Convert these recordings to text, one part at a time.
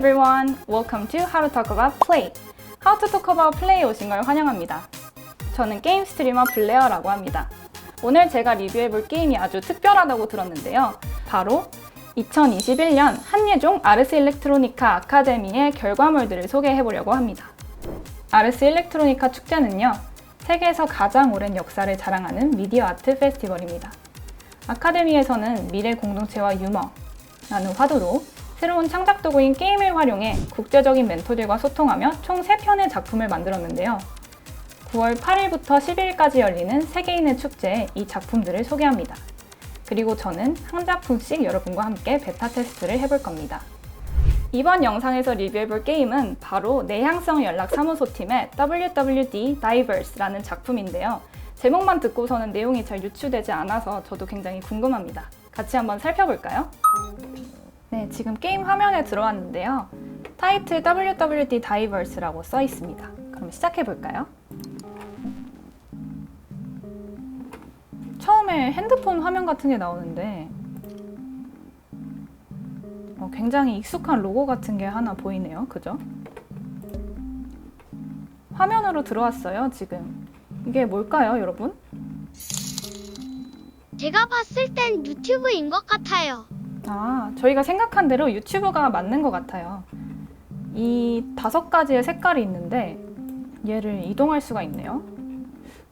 everyone! Welcome to How to Talk About Play. How to Talk About Play에 오신 걸 환영합니다. 저는 게임 스트리머 블레어라고 합니다. 오늘 제가 리뷰해볼 게임이 아주 특별하다고 들었는데요. 바로 2021년 한예종 아르스 일렉트로니카 아카데미의 결과물들을 소개해보려고 합니다. 아르스 일렉트로니카 축제는요, 세계에서 가장 오랜 역사를 자랑하는 미디어 아트 페스티벌입니다. 아카데미에서는 미래 공동체와 유머라는 화두로 새로운 창작 도구인 게임을 활용해 국제적인 멘토들과 소통하며 총 3편의 작품을 만들었는데요. 9월 8일부터 12일까지 열리는 세계인의 축제에 이 작품들을 소개합니다. 그리고 저는 한 작품씩 여러분과 함께 베타 테스트를 해볼 겁니다. 이번 영상에서 리뷰해볼 게임은 바로 내향성 연락 사무소 팀의 WWD Diverse라는 작품인데요. 제목만 듣고서는 내용이 잘 유추되지 않아서 저도 굉장히 궁금합니다. 같이 한번 살펴볼까요? 네, 지금 게임 화면에 들어왔는데요. 타이틀 WWD Diverse라고 써 있습니다. 그럼 시작해볼까요? 처음에 핸드폰 화면 같은 게 나오는데 굉장히 익숙한 로고 같은 게 하나 보이네요. 그죠? 화면으로 들어왔어요, 지금. 이게 뭘까요, 여러분? 제가 봤을 땐 유튜브인 것 같아요. 아, 저희가 생각한 대로 유튜브가 맞는 것 같아요. 이 5가지의 색깔이 있는데 얘를 이동할 수가 있네요.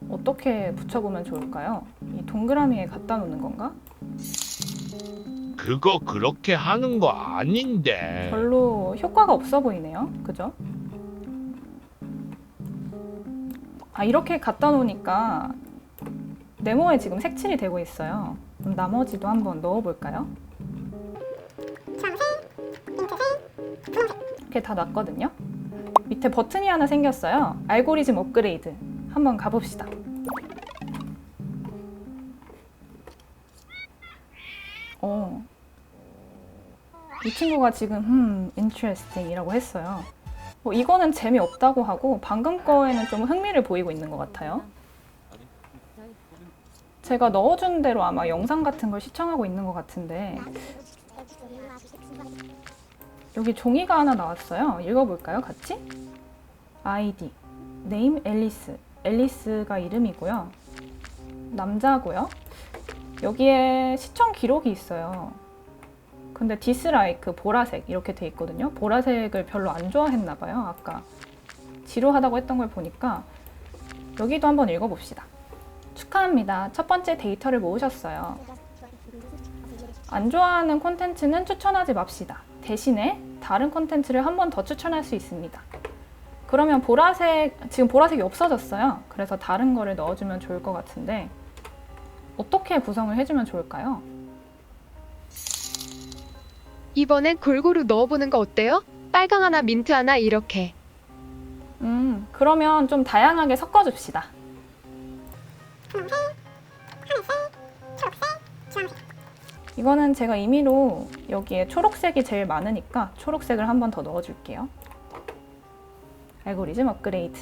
어떻게 붙여보면 좋을까요? 이 동그라미에 갖다 놓는 건가? 그거 그렇게 하는 거 아닌데. 별로 효과가 없어 보이네요. 그죠? 아, 이렇게 갖다 놓으니까 네모에 지금 색칠이 되고 있어요. 그럼 나머지도 한번 넣어볼까요? 이렇게 다 놨거든요. 밑에 버튼이 하나 생겼어요. 알고리즘 업그레이드. 한번 가봅시다. 이 친구가 지금 interesting 이라고 했어요. 이거는 재미없다고 하고 방금 거에는 좀 흥미를 보이고 있는 것 같아요. 제가 넣어준 대로 아마 영상 같은 걸 시청하고 있는 것 같은데 여기 종이가 하나 나왔어요. 읽어볼까요, 같이? 아이디, 네임 앨리스. 앨리스가 이름이고요. 남자고요. 여기에 시청 기록이 있어요. 근데 디스라이크, 보라색 이렇게 돼 있거든요. 보라색을 별로 안 좋아했나 봐요. 아까 지루하다고 했던 걸 보니까 여기도 한번 읽어봅시다. 축하합니다. 첫 번째 데이터를 모으셨어요. 안 좋아하는 콘텐츠는 추천하지 맙시다. 대신에 다른 콘텐츠를 한 번 더 추천할 수 있습니다. 그러면 지금 보라색이 없어졌어요. 그래서 다른 거를 넣어주면 좋을 것 같은데 어떻게 구성을 해주면 좋을까요? 이번엔 골고루 넣어보는 거 어때요? 빨강 하나, 민트 하나 이렇게. 그러면 좀 다양하게 섞어줍시다. 이거는 제가 임의로 여기에 초록색이 제일 많으니까 초록색을 한 번 더 넣어줄게요. 알고리즘 업그레이드.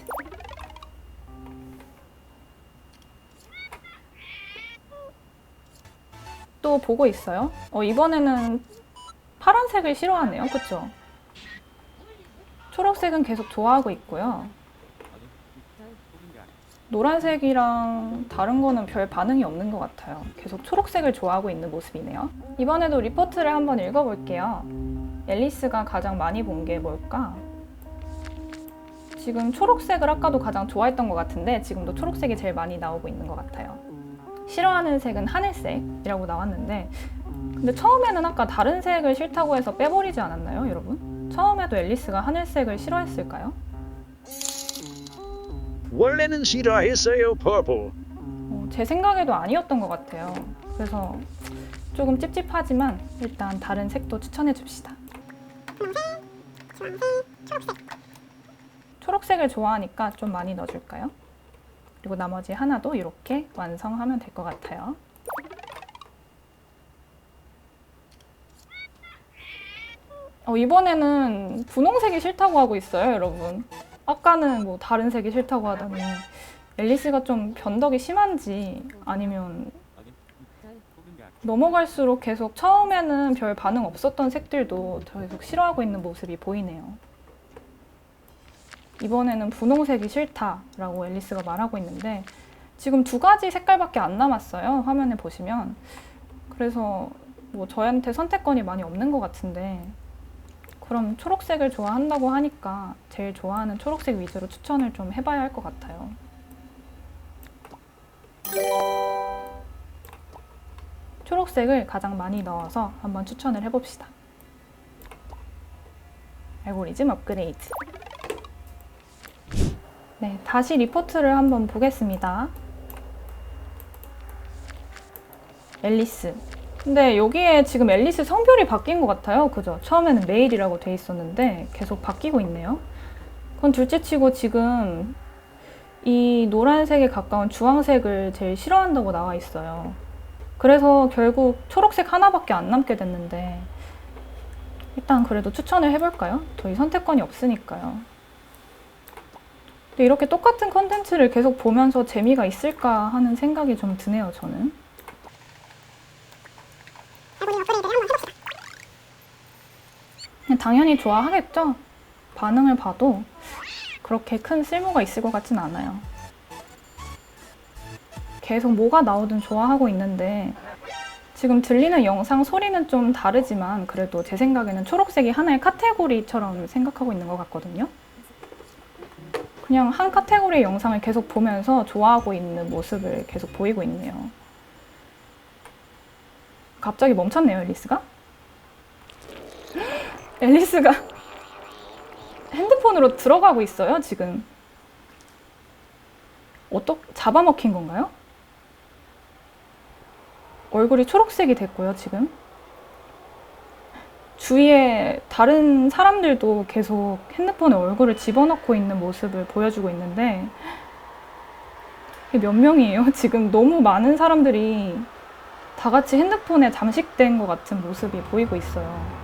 또 보고 있어요. 이번에는 파란색을 싫어하네요. 그쵸? 초록색은 계속 좋아하고 있고요. 노란색이랑 다른 거는 별 반응이 없는 것 같아요. 계속 초록색을 좋아하고 있는 모습이네요. 이번에도 리포트를 한번 읽어볼게요. 앨리스가 가장 많이 본 게 뭘까? 지금 초록색을 아까도 가장 좋아했던 것 같은데 지금도 초록색이 제일 많이 나오고 있는 것 같아요. 싫어하는 색은 하늘색이라고 나왔는데 근데 처음에는 아까 다른 색을 싫다고 해서 빼버리지 않았나요, 여러분? 처음에도 앨리스가 하늘색을 싫어했을까요? 원래는 싫어했어요, 퍼플. 제 생각에도 아니었던 것 같아요. 그래서 조금 찝찝하지만 일단 다른 색도 추천해 줍시다. 초록색을 좋아하니까 좀 많이 넣어줄까요? 그리고 나머지 하나도 이렇게 완성하면 될 것 같아요. 이번에는 분홍색이 싫다고 하고 있어요, 여러분. 아까는 뭐 다른 색이 싫다고 하더니 앨리스가 좀 변덕이 심한지 아니면 넘어갈수록 계속 처음에는 별 반응 없었던 색들도 계속 싫어하고 있는 모습이 보이네요. 이번에는 분홍색이 싫다라고 앨리스가 말하고 있는데 지금 2가지 색깔밖에 안 남았어요. 화면에 보시면. 그래서 뭐 저한테 선택권이 많이 없는 것 같은데 그럼 초록색을 좋아한다고 하니까 제일 좋아하는 초록색 위주로 추천을 좀 해봐야 할 것 같아요. 초록색을 가장 많이 넣어서 한번 추천을 해봅시다. 알고리즘 업그레이드. 네, 다시 리포트를 한번 보겠습니다. 앨리스. 근데 여기에 지금 앨리스 성별이 바뀐 것 같아요. 그죠? 처음에는 메일이라고 돼 있었는데 계속 바뀌고 있네요. 그건 둘째치고 지금 이 노란색에 가까운 주황색을 제일 싫어한다고 나와 있어요. 그래서 결국 초록색 하나밖에 안 남게 됐는데 일단 그래도 추천을 해볼까요? 저희 선택권이 없으니까요. 근데 이렇게 똑같은 컨텐츠를 계속 보면서 재미가 있을까 하는 생각이 좀 드네요, 저는. 당연히 좋아하겠죠? 반응을 봐도 그렇게 큰 쓸모가 있을 것 같진 않아요. 계속 뭐가 나오든 좋아하고 있는데 지금 들리는 영상 소리는 좀 다르지만 그래도 제 생각에는 초록색이 하나의 카테고리처럼 생각하고 있는 것 같거든요. 그냥 한 카테고리의 영상을 계속 보면서 좋아하고 있는 모습을 계속 보이고 있네요. 갑자기 멈췄네요, 앨리스가. 앨리스가 핸드폰으로 들어가고 있어요, 지금. 잡아먹힌 건가요? 얼굴이 초록색이 됐고요, 지금. 주위에 다른 사람들도 계속 핸드폰에 얼굴을 집어넣고 있는 모습을 보여주고 있는데 이게 몇 명이에요? 지금 너무 많은 사람들이 다 같이 핸드폰에 잠식된 것 같은 모습이 보이고 있어요.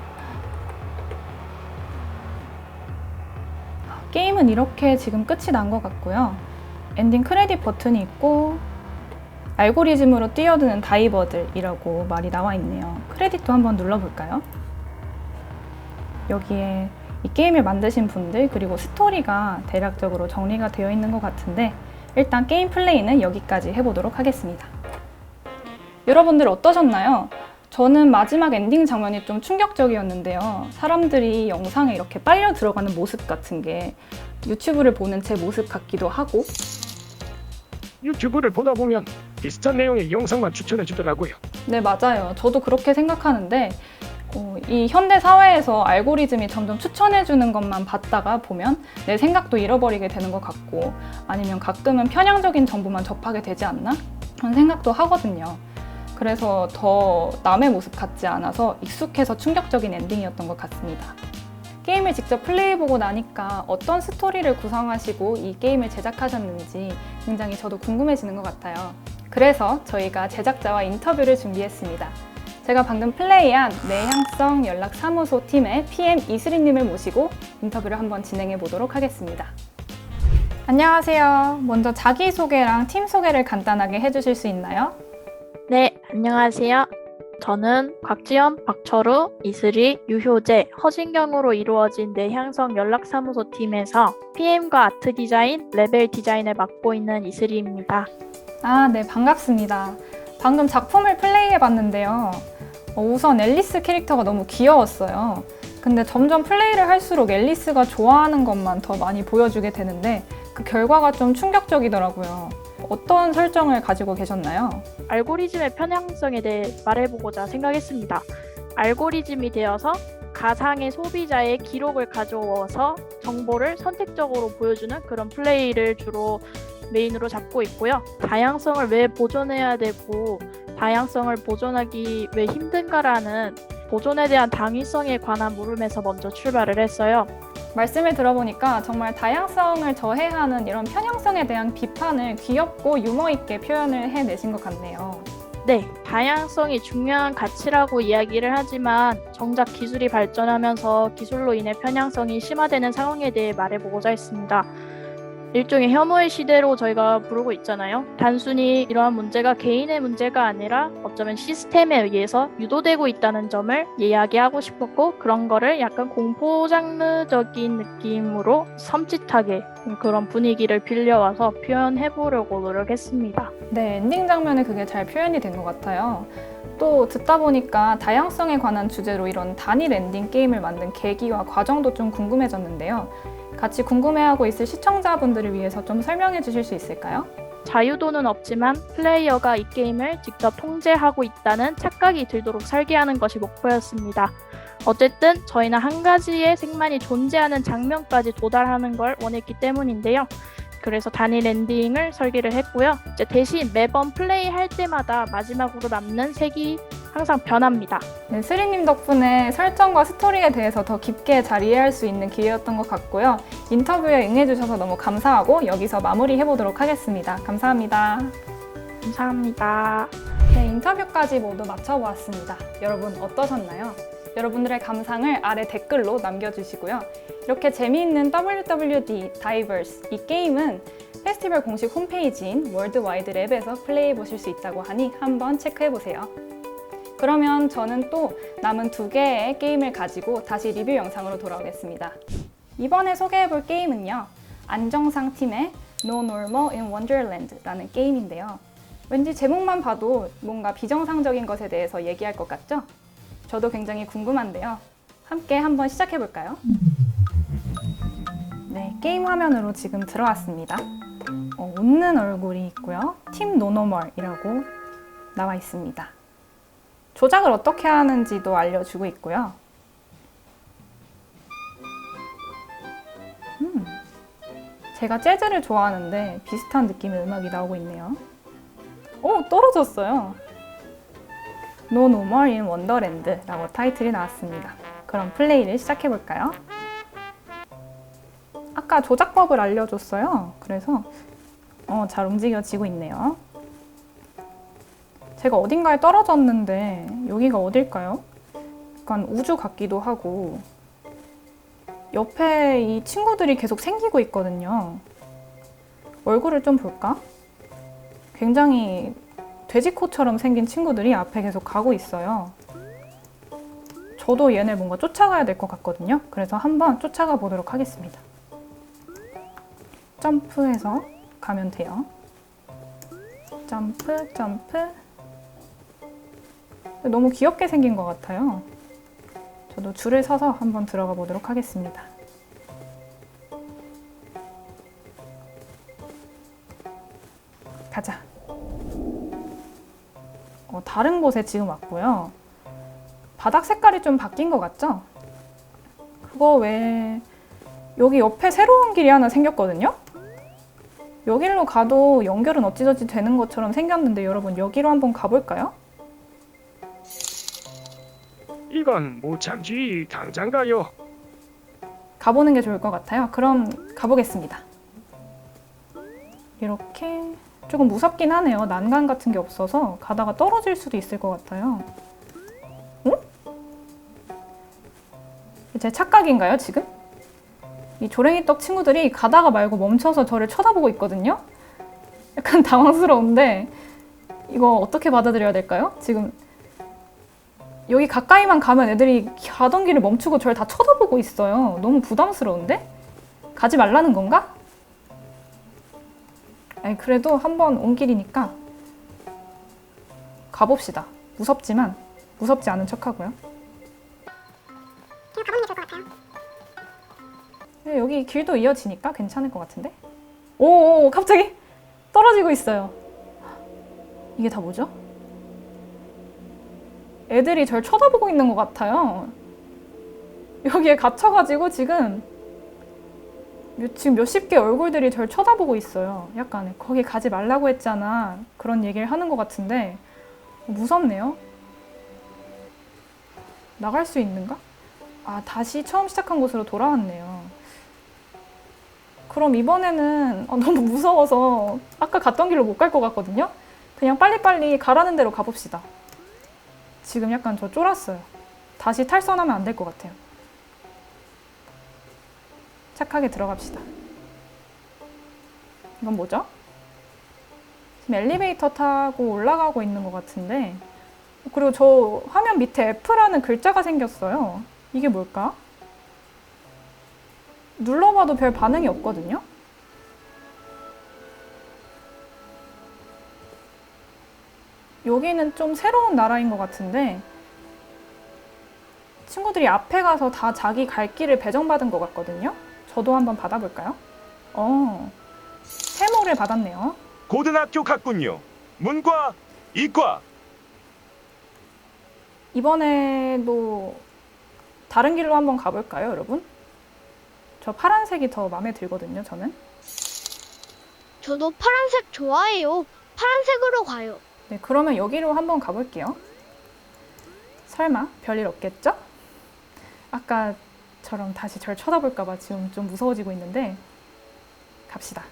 게임은 이렇게 지금 끝이 난 것 같고요. 엔딩 크레딧 버튼이 있고 알고리즘으로 뛰어드는 다이버들이라고 말이 나와 있네요. 크레딧도 한번 눌러볼까요? 여기에 이 게임을 만드신 분들 그리고 스토리가 대략적으로 정리가 되어 있는 것 같은데 일단 게임 플레이는 여기까지 해보도록 하겠습니다. 여러분들 어떠셨나요? 저는 마지막 엔딩 장면이 좀 충격적이었는데요. 사람들이 영상에 이렇게 빨려 들어가는 모습 같은 게 유튜브를 보는 제 모습 같기도 하고 유튜브를 보다 보면 비슷한 내용의 영상만 추천해 주더라고요. 네, 맞아요. 저도 그렇게 생각하는데 이 현대 사회에서 알고리즘이 점점 추천해주는 것만 봤다가 보면 내 생각도 잃어버리게 되는 것 같고 아니면 가끔은 편향적인 정보만 접하게 되지 않나? 그런 생각도 하거든요. 그래서 더 남의 모습 같지 않아서 익숙해서 충격적인 엔딩이었던 것 같습니다. 게임을 직접 플레이해보고 나니까 어떤 스토리를 구성하시고 이 게임을 제작하셨는지 굉장히 저도 궁금해지는 것 같아요. 그래서 저희가 제작자와 인터뷰를 준비했습니다. 제가 방금 플레이한 내향성 연락사무소 팀의 PM 이슬이님을 모시고 인터뷰를 한번 진행해 보도록 하겠습니다. 안녕하세요. 먼저 자기소개랑 팀 소개를 간단하게 해주실 수 있나요? 네, 안녕하세요. 저는 곽지연, 박철우, 이슬이, 유효재, 허진경으로 이루어진 내향성 연락사무소 팀에서 PM과 아트 디자인, 레벨 디자인을 맡고 있는 이슬이입니다. 아, 네, 반갑습니다. 방금 작품을 플레이해봤는데요. 우선 앨리스 캐릭터가 너무 귀여웠어요. 근데 점점 플레이를 할수록 앨리스가 좋아하는 것만 더 많이 보여주게 되는데 그 결과가 좀 충격적이더라고요. 어떤 설정을 가지고 계셨나요? 알고리즘의 편향성에 대해 말해보고자 생각했습니다. 알고리즘이 되어서 가상의 소비자의 기록을 가져와서 정보를 선택적으로 보여주는 그런 플레이를 주로 메인으로 잡고 있고요. 다양성을 왜 보존해야 되고 다양성을 보존하기 왜 힘든가라는 보존에 대한 당위성에 관한 물음에서 먼저 출발을 했어요. 말씀을 들어보니까 정말 다양성을 저해하는 이런 편향성에 대한 비판을 귀엽고 유머 있게 표현을 해내신 것 같네요. 네, 다양성이 중요한 가치라고 이야기를 하지만 정작 기술이 발전하면서 기술로 인해 편향성이 심화되는 상황에 대해 말해보고자 했습니다. 일종의 혐오의 시대로 저희가 부르고 있잖아요. 단순히 이러한 문제가 개인의 문제가 아니라 어쩌면 시스템에 의해서 유도되고 있다는 점을 이야기하고 싶었고, 그런 거를 약간 공포 장르적인 느낌으로 섬찟하게 그런 분위기를 빌려와서 표현해보려고 노력했습니다. 네, 엔딩 장면에 그게 잘 표현이 된 것 같아요. 또 듣다 보니까 다양성에 관한 주제로 이런 단일 엔딩 게임을 만든 계기와 과정도 좀 궁금해졌는데요. 같이 궁금해하고 있을 시청자분들을 위해서 좀 설명해 주실 수 있을까요? 자유도는 없지만 플레이어가 이 게임을 직접 통제하고 있다는 착각이 들도록 설계하는 것이 목표였습니다. 어쨌든 저희는 한 가지의 색만이 존재하는 장면까지 도달하는 걸 원했기 때문인데요. 그래서 단일 엔딩을 설계를 했고요. 이제 대신 매번 플레이할 때마다 마지막으로 남는 색이 항상 변합니다. 네, 스리님 덕분에 설정과 스토리에 대해서 더 깊게 잘 이해할 수 있는 기회였던 것 같고요. 인터뷰에 응해주셔서 너무 감사하고 여기서 마무리해보도록 하겠습니다. 감사합니다. 감사합니다. 네, 인터뷰까지 모두 마쳐보았습니다. 여러분 어떠셨나요? 여러분들의 감상을 아래 댓글로 남겨주시고요. 이렇게 재미있는 WWD 다이버스 이 게임은 페스티벌 공식 홈페이지인 월드와이드 랩에서 플레이해보실 수 있다고 하니 한번 체크해보세요. 그러면 저는 또 남은 2개의 게임을 가지고 다시 리뷰 영상으로 돌아오겠습니다. 이번에 소개해볼 게임은요. 안정상 팀의 No Normal in Wonderland 라는 게임인데요. 왠지 제목만 봐도 뭔가 비정상적인 것에 대해서 얘기할 것 같죠? 저도 굉장히 궁금한데요. 함께 한번 시작해볼까요? 네, 게임 화면으로 지금 들어왔습니다. 웃는 얼굴이 있고요. 팀 노노멀이라고 나와 있습니다. 조작을 어떻게 하는지도 알려주고 있고요. 제가 재즈를 좋아하는데 비슷한 느낌의 음악이 나오고 있네요. 오, 떨어졌어요. No More in Wonderland 라고 타이틀이 나왔습니다. 그럼 플레이를 시작해볼까요? 아까 조작법을 알려줬어요. 그래서 잘 움직여지고 있네요. 제가 어딘가에 떨어졌는데 여기가 어딜까요? 약간 우주 같기도 하고 옆에 이 친구들이 계속 생기고 있거든요. 얼굴을 좀 볼까? 굉장히 돼지코처럼 생긴 친구들이 앞에 계속 가고 있어요. 저도 얘네 뭔가 쫓아가야 될 것 같거든요. 그래서 한번 쫓아가 보도록 하겠습니다. 점프해서 가면 돼요. 점프, 점프. 너무 귀엽게 생긴 것 같아요. 저도 줄을 서서 한번 들어가 보도록 하겠습니다. 가자. 다른 곳에 지금 왔고요. 바닥 색깔이 좀 바뀐 것 같죠? 그거 외에 여기 옆에 새로운 길이 하나 생겼거든요? 여기로 가도 연결은 어찌저찌 되는 것처럼 생겼는데 여러분 여기로 한번 가볼까요? 이건 못 참지. 당장 가요. 가보는 게 좋을 것 같아요. 그럼 가보겠습니다. 이렇게 조금 무섭긴 하네요. 난간 같은 게 없어서 가다가 떨어질 수도 있을 것 같아요. 제 착각인가요, 지금? 이 조랭이떡 친구들이 가다가 말고 멈춰서 저를 쳐다보고 있거든요? 약간 당황스러운데 이거 어떻게 받아들여야 될까요? 지금 여기 가까이만 가면 애들이 가던 길을 멈추고 저를 다 쳐다보고 있어요. 너무 부담스러운데? 가지 말라는 건가? 아니, 그래도 한번 온 길이니까 가봅시다. 무섭지만 무섭지 않은 척하고요. 그냥 가보는 게 좋을 것 같아요. 네, 여기 길도 이어지니까 괜찮을 것 같은데? 오, 갑자기 떨어지고 있어요. 이게 다 뭐죠? 애들이 절 쳐다보고 있는 것 같아요. 여기에 갇혀가지고 지금 몇십 개 얼굴들이 절 쳐다보고 있어요. 약간 거기 가지 말라고 했잖아. 그런 얘기를 하는 것 같은데 무섭네요. 나갈 수 있는가? 아, 다시 처음 시작한 곳으로 돌아왔네요. 그럼 이번에는 너무 무서워서 아까 갔던 길로 못 갈 것 같거든요? 그냥 빨리빨리 가라는 대로 가봅시다. 지금 약간 저 쫄았어요. 다시 탈선하면 안 될 것 같아요. 착하게 들어갑시다. 이건 뭐죠? 지금 엘리베이터 타고 올라가고 있는 것 같은데, 그리고 저 화면 밑에 F라는 글자가 생겼어요. 이게 뭘까? 눌러봐도 별 반응이 없거든요? 여기는 좀 새로운 나라인 것 같은데, 친구들이 앞에 가서 다 자기 갈 길을 배정받은 것 같거든요? 저도 한번 받아볼까요? 세모를 받았네요. 고등학교 갔군요. 문과, 이과. 이번에도 다른 길로 한번 가볼까요, 여러분? 저 파란색이 더 마음에 들거든요, 저는. 저도 파란색 좋아해요. 파란색으로 가요. 네, 그러면 여기로 한번 가볼게요. 설마 별일 없겠죠? 아까처럼 다시 절 쳐다볼까봐 지금 좀 무서워지고 있는데 갑시다.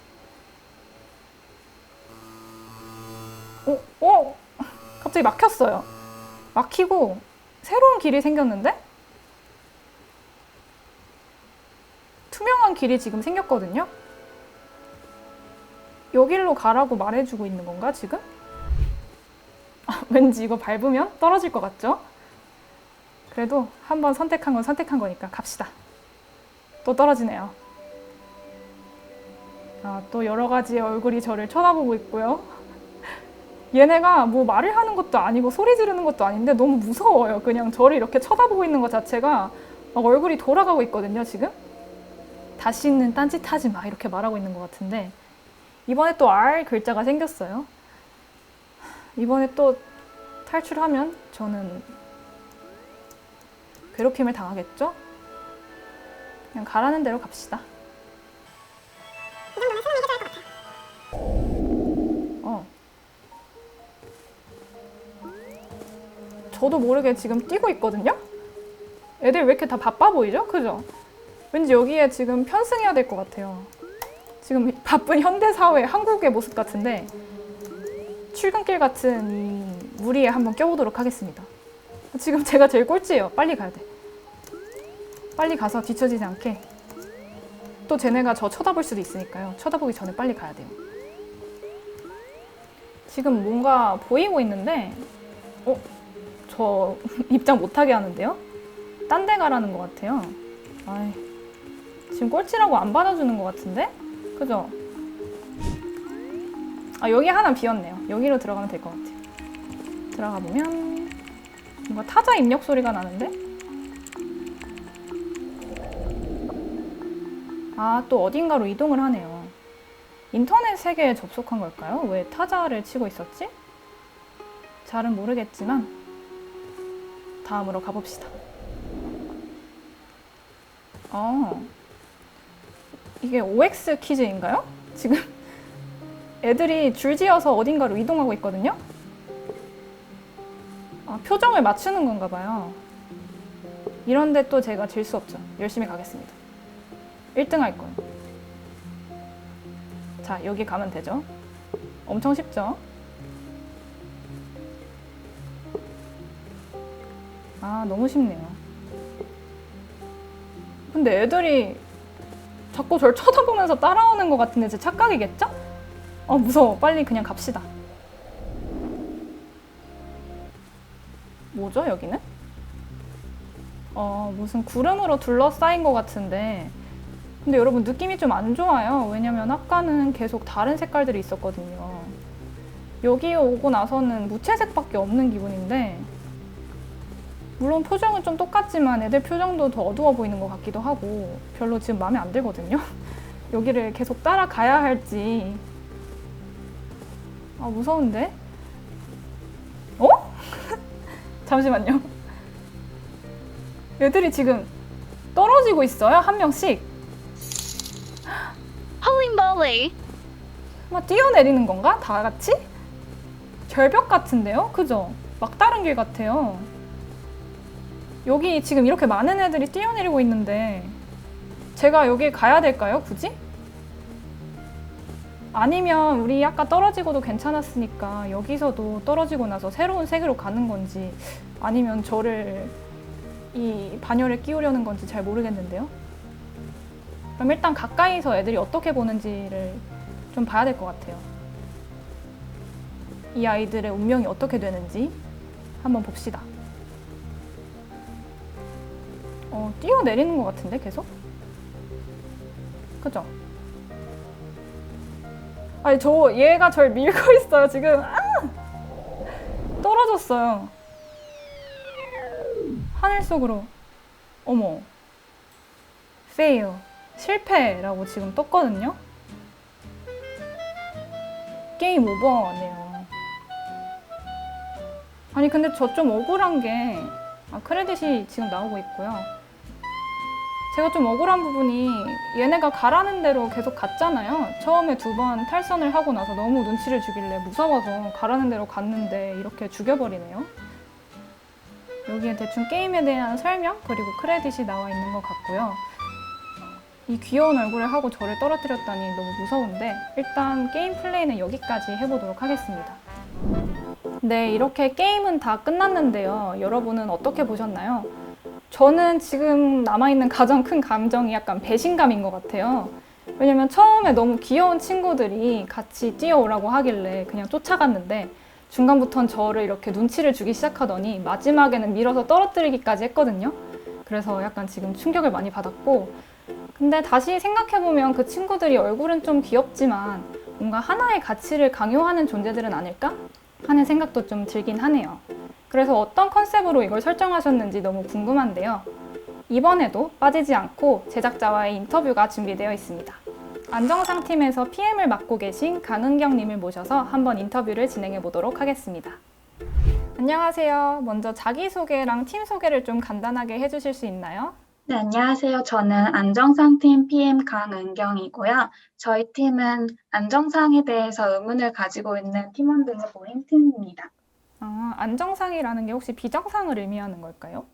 갑자기 막혔어요. 막히고 새로운 길이 생겼는데? 투명한 길이 지금 생겼거든요? 여기로 가라고 말해주고 있는 건가, 지금? 왠지 이거 밟으면 떨어질 것 같죠? 그래도 한번 선택한 건 선택한 거니까 갑시다. 또 떨어지네요. 또 여러 가지의 얼굴이 저를 쳐다보고 있고요. 얘네가 뭐 말을 하는 것도 아니고 소리 지르는 것도 아닌데 너무 무서워요. 그냥 저를 이렇게 쳐다보고 있는 것 자체가 막 얼굴이 돌아가고 있거든요, 지금. 다시는 딴짓하지 마 이렇게 말하고 있는 것 같은데 이번에 또 R 글자가 생겼어요. 이번에 또 탈출하면 저는 괴롭힘을 당하겠죠? 그냥 가라는 대로 갑시다. 저도 모르게 지금 뛰고 있거든요? 애들 왜 이렇게 다 바빠 보이죠? 그죠? 왠지 여기에 지금 편승해야 될 것 같아요. 지금 바쁜 현대사회 한국의 모습 같은데 출근길 같은 이 무리에 한번 껴보도록 하겠습니다. 지금 제가 제일 꼴찌예요. 빨리 가야 돼. 빨리 가서 뒤처지지 않게. 또 쟤네가 저 쳐다볼 수도 있으니까요. 쳐다보기 전에 빨리 가야 돼요. 지금 뭔가 보이고 있는데 저 입장 못하게 하는데요? 딴 데 가라는 것 같아요. 지금 꼴찌라고 안 받아주는 것 같은데? 그죠? 여기 하나 비었네요. 여기로 들어가면 될 것 같아요. 들어가 보면 뭔가 타자 입력 소리가 나는데? 또 어딘가로 이동을 하네요. 인터넷 세계에 접속한 걸까요? 왜 타자를 치고 있었지? 잘은 모르겠지만 다음으로 가봅시다. 이게 OX 퀴즈인가요? 지금 애들이 줄지어서 어딘가로 이동하고 있거든요? 표정을 맞추는 건가 봐요. 이런데 또 제가 질 수 없죠. 열심히 가겠습니다. 1등 할 거예요. 자, 여기 가면 되죠. 엄청 쉽죠? 너무 쉽네요. 근데 애들이 자꾸 저를 쳐다보면서 따라오는 것 같은데 제 착각이겠죠? 무서워. 빨리 그냥 갑시다. 뭐죠, 여기는? 무슨 구름으로 둘러싸인 것 같은데 근데 여러분 느낌이 좀 안 좋아요. 왜냐면 아까는 계속 다른 색깔들이 있었거든요. 여기 오고 나서는 무채색밖에 없는 기분인데 물론 표정은 좀 똑같지만 애들 표정도 더 어두워 보이는 것 같기도 하고 별로 지금 마음에 안 들거든요. 여기를 계속 따라가야 할지 무서운데? 잠시만요. 애들이 지금 떨어지고 있어요. 한 명씩. 홀리몰리. 막 뛰어내리는 건가? 다 같이? 절벽 같은데요? 그죠? 막다른 길 같아요. 여기 지금 이렇게 많은 애들이 뛰어내리고 있는데 제가 여기 가야 될까요? 굳이? 아니면 우리 아까 떨어지고도 괜찮았으니까 여기서도 떨어지고 나서 새로운 세계로 가는 건지 아니면 저를 이 반열에 끼우려는 건지 잘 모르겠는데요. 그럼 일단 가까이서 애들이 어떻게 보는지를 좀 봐야 될 것 같아요. 이 아이들의 운명이 어떻게 되는지 한번 봅시다. 뛰어내리는 것 같은데 계속? 그죠? 아니 얘가 절 밀고 있어요 지금. 떨어졌어요. 하늘 속으로. 어머. fail. 실패라고 지금 떴거든요. 게임 오버네요. 아니 근데 저 좀 억울한 게 크레딧이 지금 나오고 있고요. 제가 좀 억울한 부분이 얘네가 가라는 대로 계속 갔잖아요. 처음에 2번 탈선을 하고 나서 너무 눈치를 주길래 무서워서 가라는 대로 갔는데 이렇게 죽여버리네요. 여기에 대충 게임에 대한 설명 그리고 크레딧이 나와 있는 것 같고요. 이 귀여운 얼굴을 하고 저를 떨어뜨렸다니 너무 무서운데 일단 게임 플레이는 여기까지 해보도록 하겠습니다. 네, 이렇게 게임은 다 끝났는데요. 여러분은 어떻게 보셨나요? 저는 지금 남아있는 가장 큰 감정이 약간 배신감인 것 같아요. 왜냐면 처음에 너무 귀여운 친구들이 같이 뛰어오라고 하길래 그냥 쫓아갔는데 중간부터는 저를 이렇게 눈치를 주기 시작하더니 마지막에는 밀어서 떨어뜨리기까지 했거든요. 그래서 약간 지금 충격을 많이 받았고, 근데 다시 생각해보면 그 친구들이 얼굴은 좀 귀엽지만 뭔가 하나의 가치를 강요하는 존재들은 아닐까? 하는 생각도 좀 들긴 하네요. 그래서 어떤 컨셉으로 이걸 설정하셨는지 너무 궁금한데요. 이번에도 빠지지 않고 제작자와의 인터뷰가 준비되어 있습니다. 안정상 팀에서 PM을 맡고 계신 강은경님을 모셔서 한번 인터뷰를 진행해 보도록 하겠습니다. 안녕하세요. 먼저 자기소개랑 팀 소개를 좀 간단하게 해주실 수 있나요? 네, 안녕하세요. 저는 안정상팀 PM 강은경이고요. 저희 팀은 안정상에 대해서 의문을 가지고 있는 팀원들을 모인 팀입니다. 안정상이라는 게 혹시 비정상을 의미하는 걸까요?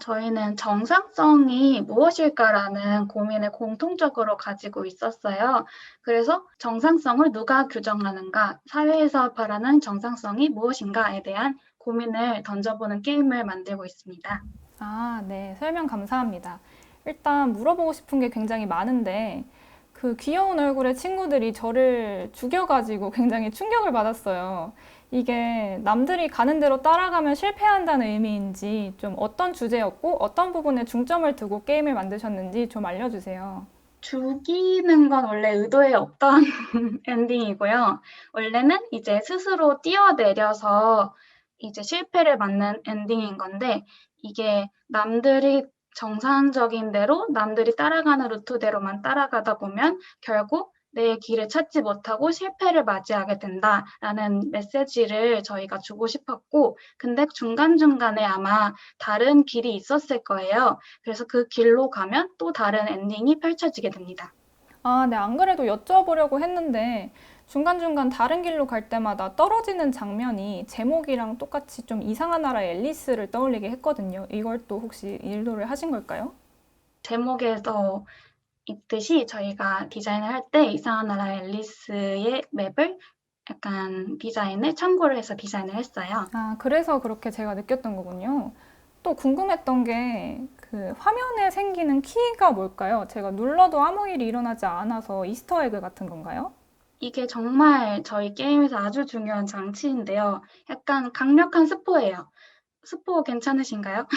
저희는 정상성이 무엇일까라는 고민을 공통적으로 가지고 있었어요. 그래서 정상성을 누가 규정하는가, 사회에서 바라는 정상성이 무엇인가에 대한 고민을 던져보는 게임을 만들고 있습니다. 네. 설명 감사합니다. 일단 물어보고 싶은 게 굉장히 많은데 그 귀여운 얼굴의 친구들이 저를 죽여가지고 굉장히 충격을 받았어요. 이게 남들이 가는 대로 따라가면 실패한다는 의미인지 좀 어떤 주제였고 어떤 부분에 중점을 두고 게임을 만드셨는지 좀 알려주세요. 죽이는 건 원래 의도에 없던 엔딩이고요. 원래는 이제 스스로 뛰어내려서 이제 실패를 맞는 엔딩인 건데 이게 남들이 정상적인 대로 남들이 따라가는 루트대로만 따라가다 보면 결국 내 길을 찾지 못하고 실패를 맞이하게 된다라는 메시지를 저희가 주고 싶었고, 근데 중간중간에 아마 다른 길이 있었을 거예요. 그래서 그 길로 가면 또 다른 엔딩이 펼쳐지게 됩니다. 네. 안 그래도 여쭤보려고 했는데 중간중간 다른 길로 갈 때마다 떨어지는 장면이 제목이랑 똑같이 좀 이상한 나라의 앨리스를 떠올리게 했거든요. 이걸 또 혹시 의도를 하신 걸까요? 제목에서 있듯이 저희가 디자인을 할 때 이상한 나라 앨리스의 맵을 약간 디자인을 참고를 해서 디자인을 했어요. 그래서 그렇게 제가 느꼈던 거군요. 또 궁금했던 게 그 화면에 생기는 키가 뭘까요? 제가 눌러도 아무 일이 일어나지 않아서 이스터에그 같은 건가요? 이게 정말 저희 게임에서 아주 중요한 장치인데요. 약간 강력한 스포예요. 스포 괜찮으신가요?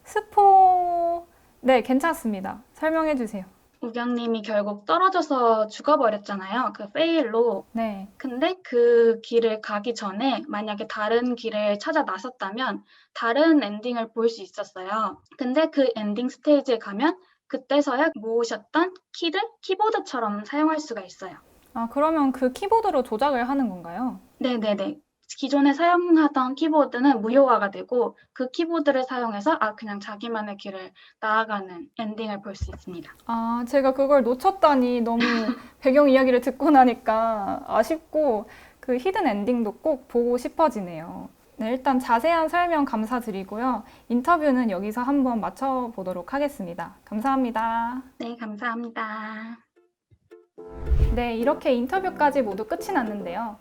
스포... 네, 괜찮습니다. 설명해 주세요. 우경님이 결국 떨어져서 죽어버렸잖아요. 그 페일로. 네. 근데 그 길을 가기 전에 만약에 다른 길을 찾아 나섰다면 다른 엔딩을 볼 수 있었어요. 근데 그 엔딩 스테이지에 가면 그때서야 모으셨던 키를 키보드처럼 사용할 수가 있어요. 그러면 그 키보드로 조작을 하는 건가요? 네네네. 기존에 사용하던 키보드는 무효화가 되고 그 키보드를 사용해서 그냥 자기만의 길을 나아가는 엔딩을 볼 수 있습니다. 제가 그걸 놓쳤다니 너무 배경 이야기를 듣고 나니까 아쉽고 그 히든 엔딩도 꼭 보고 싶어지네요. 네, 일단 자세한 설명 감사드리고요. 인터뷰는 여기서 한번 마쳐보도록 하겠습니다. 감사합니다. 네, 감사합니다. 네, 이렇게 인터뷰까지 모두 끝이 났는데요.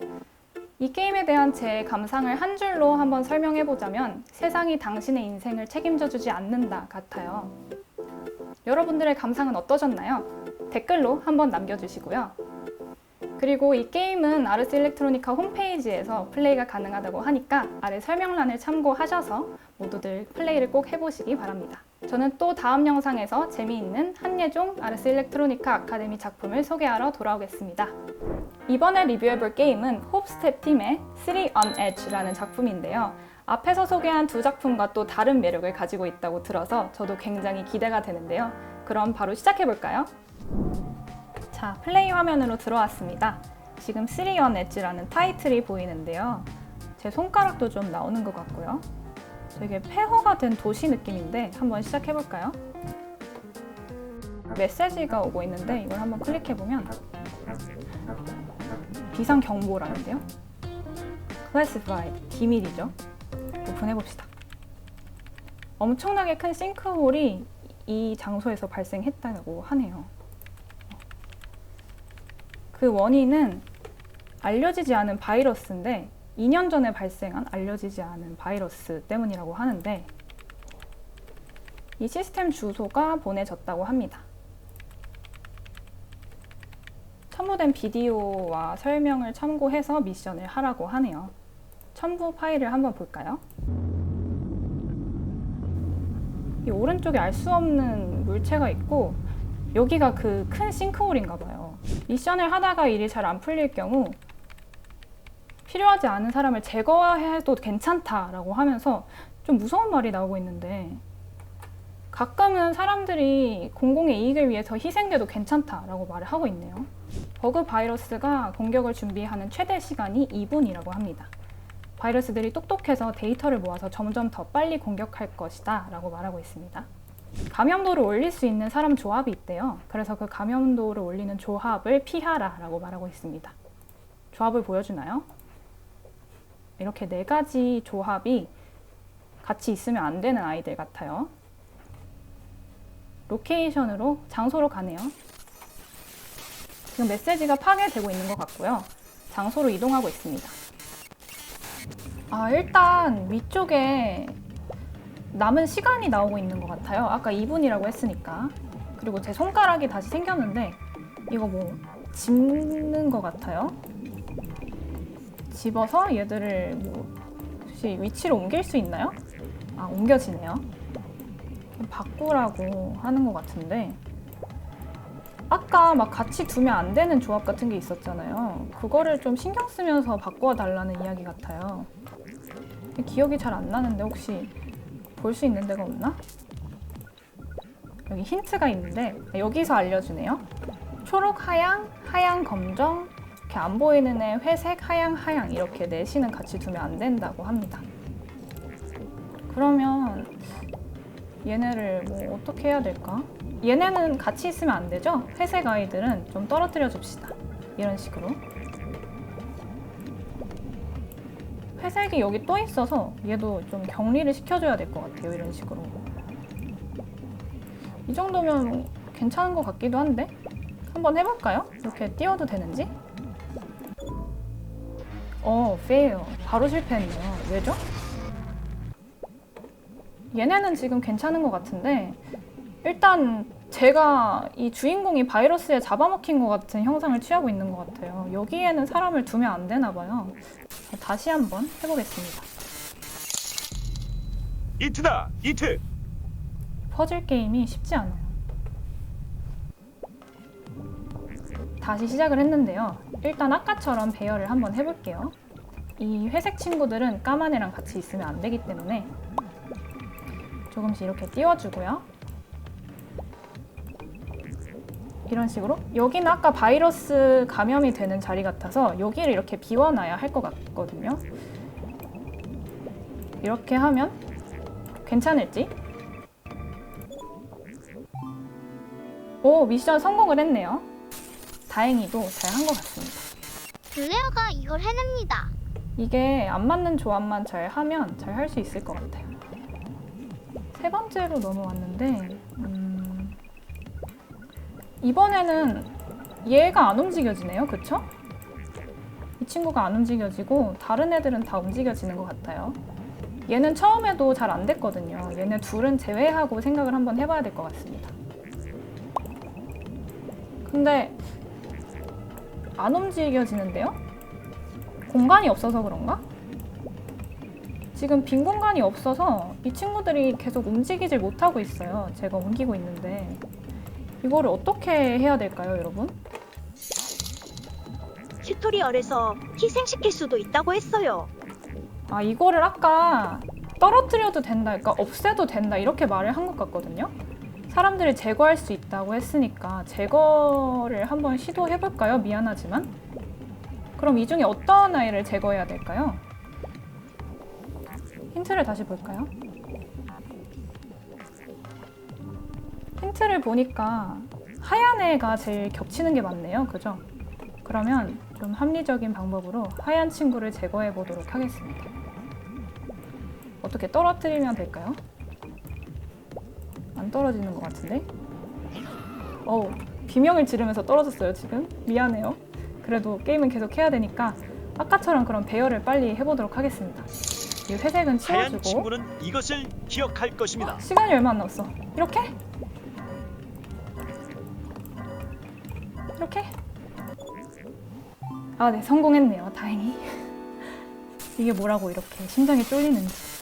이 게임에 대한 제 감상을 한 줄로 한번 설명해보자면 세상이 당신의 인생을 책임져주지 않는다 같아요. 여러분들의 감상은 어떠셨나요? 댓글로 한번 남겨주시고요. 그리고 이 게임은 아르스 일렉트로니카 홈페이지에서 플레이가 가능하다고 하니까 아래 설명란을 참고하셔서 모두들 플레이를 꼭 해보시기 바랍니다. 저는 또 다음 영상에서 재미있는 한예종 아르스 일렉트로니카 아카데미 작품을 소개하러 돌아오겠습니다. 이번에 리뷰해볼 게임은 홉스텝 팀의 3 on Edge라는 작품인데요. 앞에서 소개한 두 작품과 또 다른 매력을 가지고 있다고 들어서 저도 굉장히 기대가 되는데요. 그럼 바로 시작해볼까요? 자, 플레이 화면으로 들어왔습니다. 지금 3 on Edge라는 타이틀이 보이는데요. 제 손가락도 좀 나오는 것 같고요. 되게 폐허가 된 도시 느낌인데 한번 시작해볼까요? 메시지가 오고 있는데 이걸 한번 클릭해보면 비상경보라는데요. Classified, 기밀이죠. 오픈해봅시다. 엄청나게 큰 싱크홀이 이 장소에서 발생했다고 하네요. 그 원인은 알려지지 않은 바이러스인데 2년 전에 발생한 알려지지 않은 바이러스 때문이라고 하는데 이 시스템 주소가 보내졌다고 합니다. 첨부된 비디오와 설명을 참고해서 미션을 하라고 하네요. 첨부 파일을 한번 볼까요? 이 오른쪽에 알 수 없는 물체가 있고 여기가 그 큰 싱크홀인가 봐요. 미션을 하다가 일이 잘 안 풀릴 경우 필요하지 않은 사람을 제거해도 괜찮다라고 하면서 좀 무서운 말이 나오고 있는데 가끔은 사람들이 공공의 이익을 위해서 희생돼도 괜찮다라고 말을 하고 있네요. 버그 바이러스가 공격을 준비하는 최대 시간이 2분이라고 합니다. 바이러스들이 똑똑해서 데이터를 모아서 점점 더 빨리 공격할 것이다 라고 말하고 있습니다. 감염도를 올릴 수 있는 사람 조합이 있대요. 그래서 그 감염도를 올리는 조합을 피하라 라고 말하고 있습니다. 조합을 보여주나요? 이렇게 4가지 조합이 같이 있으면 안 되는 아이들 같아요. 로케이션으로 장소로 가네요. 지금 메시지가 파괴되고 있는 것 같고요. 장소로 이동하고 있습니다. 일단 위쪽에 남은 시간이 나오고 있는 것 같아요. 아까 2분이라고 했으니까. 그리고 제 손가락이 다시 생겼는데 이거 뭐 집는 것 같아요. 집어서 얘들을 뭐 혹시 위치로 옮길 수 있나요? 옮겨지네요. 바꾸라고 하는 것 같은데 아까 막 같이 두면 안 되는 조합 같은 게 있었잖아요. 그거를 좀 신경 쓰면서 바꿔 달라는 이야기 같아요. 기억이 잘 안 나는데 혹시 볼 수 있는 데가 없나? 여기 힌트가 있는데 여기서 알려주네요. 초록, 하양, 하양, 검정, 이렇게 안 보이는 애 회색, 하양, 하양 이렇게 4시는 같이 두면 안 된다고 합니다. 그러면 얘네를 뭐 어떻게 해야 될까? 얘네는 같이 있으면 안 되죠? 회색 아이들은 좀 떨어뜨려 줍시다. 이런 식으로. 회색이 여기 또 있어서 얘도 좀 격리를 시켜줘야 될 것 같아요. 이런 식으로. 이 정도면 괜찮은 것 같기도 한데? 한번 해볼까요? 이렇게 띄워도 되는지? fail. 바로 실패했네요. 왜죠? 얘네는 지금 괜찮은 것 같은데 일단 제가 이 주인공이 바이러스에 잡아먹힌 것 같은 형상을 취하고 있는 것 같아요. 여기에는 사람을 두면 안 되나 봐요. 다시 한번 해보겠습니다. 이트다 이트. 퍼즐 게임이 쉽지 않아요. 다시 시작을 했는데요. 일단 아까처럼 배열을 한번 해볼게요. 이 회색 친구들은 까만 애랑 같이 있으면 안 되기 때문에 조금씩 이렇게 띄워주고요. 이런 식으로. 여기는 아까 바이러스 감염이 되는 자리 같아서 여기를 이렇게 비워놔야 할 것 같거든요. 이렇게 하면 괜찮을지? 오, 미션 성공을 했네요. 다행히도 잘 한 것 같습니다. 블레어가 이걸 해냅니다. 이게 안 맞는 조합만 잘 하면 잘 할 수 있을 것 같아요. 3번째로 넘어왔는데 이번에는 얘가 안 움직여지네요. 그쵸? 이 친구가 안 움직여지고 다른 애들은 다 움직여지는 것 같아요. 얘는 처음에도 잘 안 됐거든요. 얘네 둘은 제외하고 생각을 한번 해봐야 될 것 같습니다. 근데 안 움직여지는데요? 공간이 없어서 그런가? 지금 빈 공간이 없어서 이 친구들이 계속 움직이질 못하고 있어요. 제가 옮기고 있는데 이거를 어떻게 해야 될까요, 여러분? 튜토리얼에서 희생시킬 수도 있다고 했어요. 아, 이거를 아까 떨어뜨려도 된다, 그러니까 없애도 된다 이렇게 말을 한 것 같거든요. 사람들이 제거할 수 있다고 했으니까 제거를 한번 시도해볼까요? 미안하지만. 그럼 이 중에 어떤 아이를 제거해야 될까요? 힌트를 다시 볼까요? 힌트를 보니까 하얀 애가 제일 겹치는 게 맞네요. 그죠? 그러면 좀 합리적인 방법으로 하얀 친구를 제거해 보도록 하겠습니다. 어떻게 떨어뜨리면 될까요? 안 떨어지는 것 같은데? 어우, 비명을 지르면서 떨어졌어요, 지금. 미안해요. 그래도 게임은 계속 해야 되니까 아까처럼 그런 배열을 빨리 해보도록 하겠습니다. 이 회색은 하얀 치워주고. 친구는 이것을 기억할 것입니다. 시간이 얼마 안 남았어. 이렇게? 이렇게? 아, 네, 성공했네요. 다행히. 이게 뭐라고 이렇게 심장이 쫄리는지.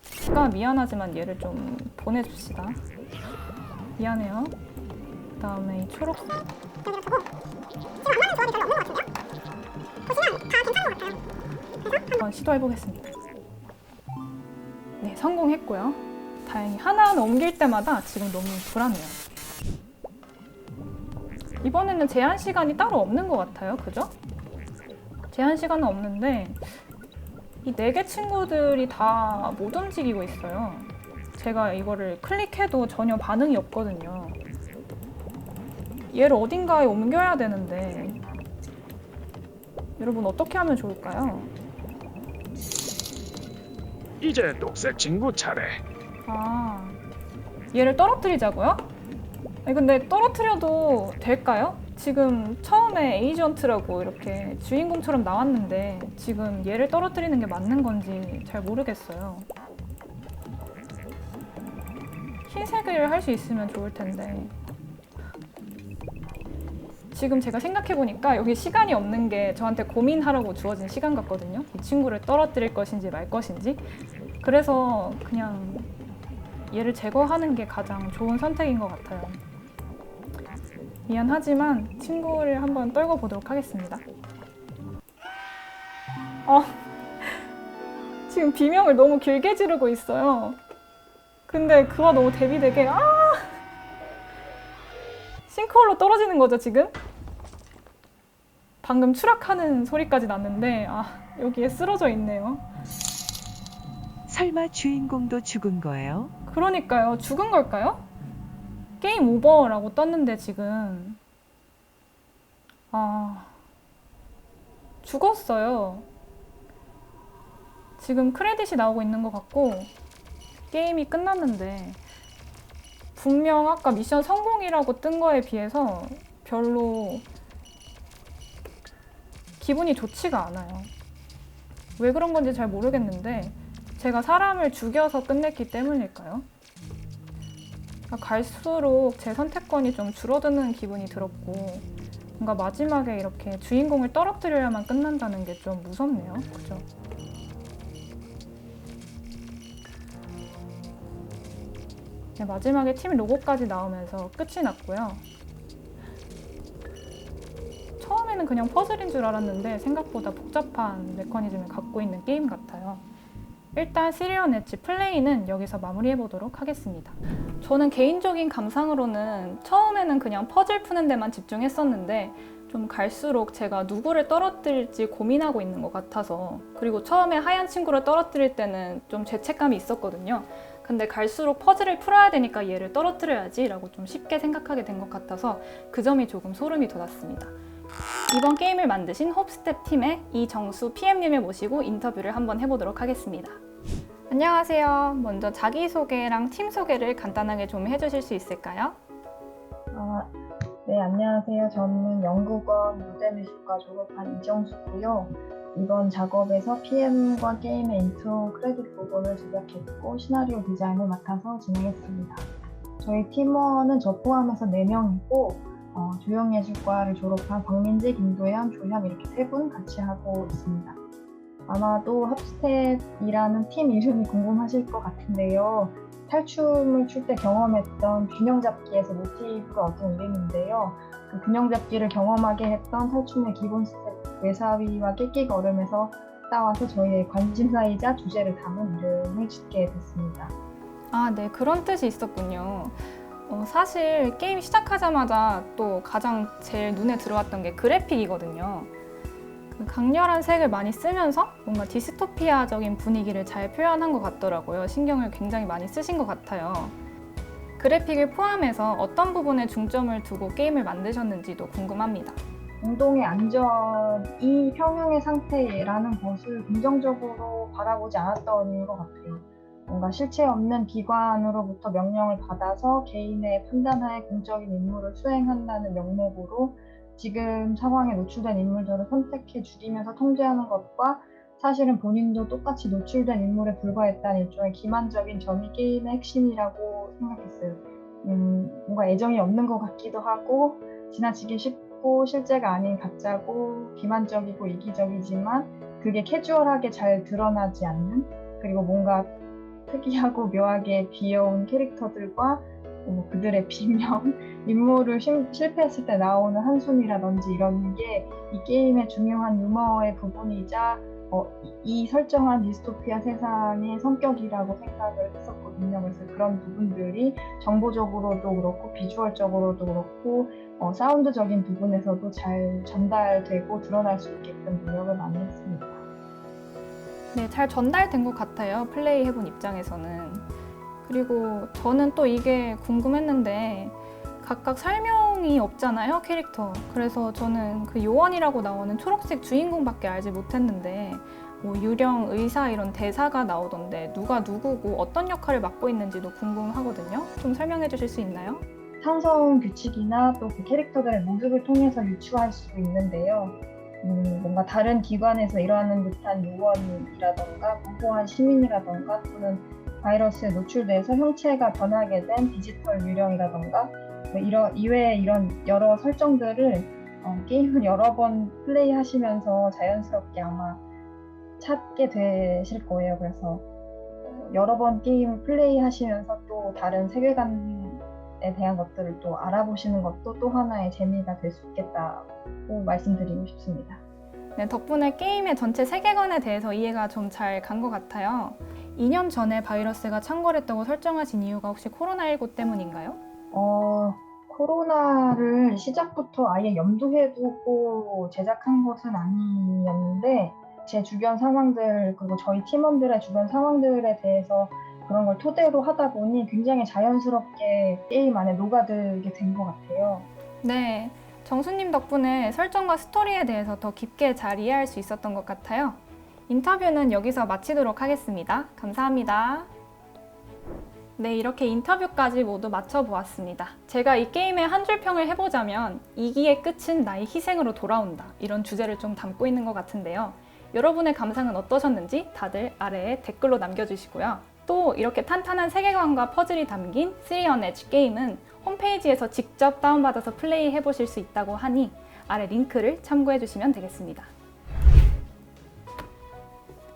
제가 미안하지만 얘를 좀 보내줍시다. 미안해요. 그 다음에 이 초록색. 한번 시도해보겠습니다. 네, 성공했고요. 다행히 하나하나 옮길 때마다 지금 너무 불안해요. 이번에는 제한 시간이 따로 없는 것 같아요. 그죠? 제한 시간은 없는데 이 4개 친구들이 다 못 움직이고 있어요. 제가 이거를 클릭해도 전혀 반응이 없거든요. 얘를 어딘가에 옮겨야 되는데 여러분 어떻게 하면 좋을까요? 이제 녹색 친구 차례. 아, 얘를 떨어뜨리자고요? 아니 근데 떨어뜨려도 될까요? 지금 처음에 에이전트라고 이렇게 주인공처럼 나왔는데 지금 얘를 떨어뜨리는 게 맞는 건지 잘 모르겠어요. 흰색을 할 수 있으면 좋을 텐데 지금 제가 생각해보니까 여기 시간이 없는 게 저한테 고민하라고 주어진 시간 같거든요. 이 친구를 떨어뜨릴 것인지 말 것인지. 그래서 그냥 얘를 제거하는 게 가장 좋은 선택인 것 같아요. 미안하지만 친구를 한번 떨궈 보도록 하겠습니다. 지금 비명을 너무 길게 지르고 있어요. 근데 그와 너무 대비되게 싱크홀로 떨어지는 거죠, 지금? 방금 추락하는 소리까지 났는데 여기에 쓰러져 있네요. 설마 주인공도 죽은 거예요? 그러니까요. 죽은 걸까요? 게임 오버라고 떴는데 지금 죽었어요. 지금 크레딧이 나오고 있는 것 같고 게임이 끝났는데 분명 아까 미션 성공이라고 뜬 거에 비해서 별로 기분이 좋지가 않아요. 왜 그런 건지 잘 모르겠는데 제가 사람을 죽여서 끝냈기 때문일까요? 갈수록 제 선택권이 좀 줄어드는 기분이 들었고 뭔가 마지막에 이렇게 주인공을 떨어뜨려야만 끝난다는 게 좀 무섭네요. 그죠? 네, 마지막에 팀 로고까지 나오면서 끝이 났고요. 처음에는 그냥 퍼즐인 줄 알았는데 생각보다 복잡한 메커니즘을 갖고 있는 게임 같아요. 일단 시리언 엣지 플레이는 여기서 마무리해보도록 하겠습니다. 저는 개인적인 감상으로는 처음에는 그냥 퍼즐 푸는 데만 집중했었는데 좀 갈수록 제가 누구를 떨어뜨릴지 고민하고 있는 것 같아서, 그리고 처음에 하얀 친구를 떨어뜨릴 때는 좀 죄책감이 있었거든요. 근데 갈수록 퍼즐을 풀어야 되니까 얘를 떨어뜨려야지 라고 좀 쉽게 생각하게 된 것 같아서 그 점이 조금 소름이 돋았습니다. 이번 게임을 만드신 홉스텝 팀의 이정수 PM님을 모시고 인터뷰를 한번 해보도록 하겠습니다. 안녕하세요. 먼저 자기소개랑 팀 소개를 간단하게 좀 해주실 수 있을까요? 네, 안녕하세요. 저는 영국원 무대미술과 졸업한 이정수고요. 이번 작업에서 PM과 게임의 인트로 크레딧 부분을 제작했고 시나리오 디자인을 맡아서 진행했습니다. 저희 팀원은 저 포함해서 4명이고 조형예술과를 졸업한 박민지, 김도현, 조현 이렇게 세 분 같이 하고 있습니다. 아마도 합스텝이라는 팀 이름이 궁금하실 것 같은데요. 탈춤을 출 때 경험했던 균형잡기에서 모티브를 얻은 이름인데요. 그 균형잡기를 경험하게 했던 탈춤의 기본 스텝 외사위와 낄낄거름에서 따와서 저희의 관심사이자 주제를 담은 이름을 짓게 됐습니다. 아, 네, 그런 뜻이 있었군요. 사실 게임 시작하자마자 또 가장 제일 눈에 들어왔던 게 그래픽이거든요. 그 강렬한 색을 많이 쓰면서 뭔가 디스토피아적인 분위기를 잘 표현한 것 같더라고요. 신경을 굉장히 많이 쓰신 것 같아요. 그래픽을 포함해서 어떤 부분에 중점을 두고 게임을 만드셨는지도 궁금합니다. 공동의 안전이 평형의 상태라는 것을 긍정적으로 바라보지 않았던 이유인 것 같아요. 뭔가 실체 없는 기관으로부터 명령을 받아서 개인의 판단하에 공적인 임무를 수행한다는 명목으로 지금 상황에 노출된 인물들을 선택해 죽이면서 통제하는 것과 사실은 본인도 똑같이 노출된 인물에 불과했다는 일종의 기만적인 점이 게임의 핵심이라고 생각했어요. 뭔가 애정이 없는 것 같기도 하고 지나치기 쉽고 실제가 아닌 가짜고 기만적이고 이기적이지만 그게 캐주얼하게 잘 드러나지 않는, 그리고 뭔가 특이하고 묘하게 귀여운 캐릭터들과 그들의 비명, 임무를 실패했을 때 나오는 한숨이라든지 이런 게 이 게임의 중요한 유머의 부분이자 이 설정한 디스토피아 세상의 성격이라고 생각을 했었거든요. 그래서 그런 부분들이 정보적으로도 그렇고 비주얼적으로도 그렇고 사운드적인 부분에서도 잘 전달되고 드러날 수 있게끔 노력을 많이 했습니다. 네, 잘 전달된 것 같아요. 플레이 해본 입장에서는. 그리고 저는 또 이게 궁금했는데 각각 설명이 없잖아요, 캐릭터. 그래서 저는 그 요원이라고 나오는 초록색 주인공밖에 알지 못했는데 뭐 유령, 의사 이런 대사가 나오던데 누가 누구고 어떤 역할을 맡고 있는지도 궁금하거든요. 좀 설명해 주실 수 있나요? 상성 규칙이나 또 그 캐릭터들의 모습을 통해서 유추할 수 있는데요. 뭔가 다른 기관에서 일하는 듯한 요원이라던가 무고한 시민이라던가 또는 바이러스에 노출돼서 형체가 변하게 된 디지털 유령이라던가 이외에 이런 여러 설정들을 게임을 여러 번 플레이하시면서 자연스럽게 아마 찾게 되실 거예요. 그래서 여러 번 게임을 플레이하시면서 또 다른 세계관에 대한 것들을 또 알아보시는 것도 또 하나의 재미가 될 수 있겠다고 말씀드리고 싶습니다. 네, 덕분에 게임의 전체 세계관에 대해서 이해가 좀 잘 간 것 같아요. 2년 전에 바이러스가 창궐했다고 설정하신 이유가 혹시 코로나19 때문인가요? 코로나를 시작부터 아예 염두에 두고 제작한 것은 아니었는데 제 주변 상황들 그리고 저희 팀원들의 주변 상황들에 대해서 그런 걸 토대로 하다 보니 굉장히 자연스럽게 게임 안에 녹아들게 된 것 같아요. 네, 정수님 덕분에 설정과 스토리에 대해서 더 깊게 잘 이해할 수 있었던 것 같아요. 인터뷰는 여기서 마치도록 하겠습니다. 감사합니다. 네, 이렇게 인터뷰까지 모두 마쳐보았습니다. 제가 이 게임의 한 줄 평을 해보자면 이기의 끝은 나의 희생으로 돌아온다, 이런 주제를 좀 담고 있는 것 같은데요. 여러분의 감상은 어떠셨는지 다들 아래에 댓글로 남겨주시고요. 또 이렇게 탄탄한 세계관과 퍼즐이 담긴 3 on Edge 게임은 홈페이지에서 직접 다운받아서 플레이해보실 수 있다고 하니 아래 링크를 참고해주시면 되겠습니다.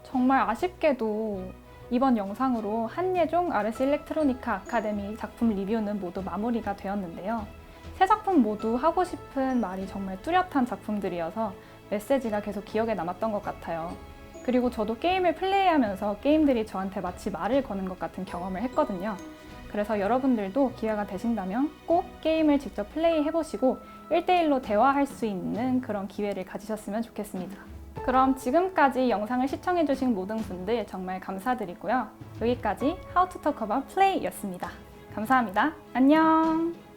정말 아쉽게도 이번 영상으로 한예종 아르시 일렉트로니카 아카데미 작품 리뷰는 모두 마무리가 되었는데요. 세 작품 모두 하고 싶은 말이 정말 뚜렷한 작품들이어서 메시지가 계속 기억에 남았던 것 같아요. 그리고 저도 게임을 플레이하면서 게임들이 저한테 마치 말을 거는 것 같은 경험을 했거든요. 그래서 여러분들도 기회가 되신다면 꼭 게임을 직접 플레이해보시고 1대1로 대화할 수 있는 그런 기회를 가지셨으면 좋겠습니다. 그럼 지금까지 영상을 시청해주신 모든 분들 정말 감사드리고요. 여기까지 How to Talk About Play 였습니다. 감사합니다. 안녕!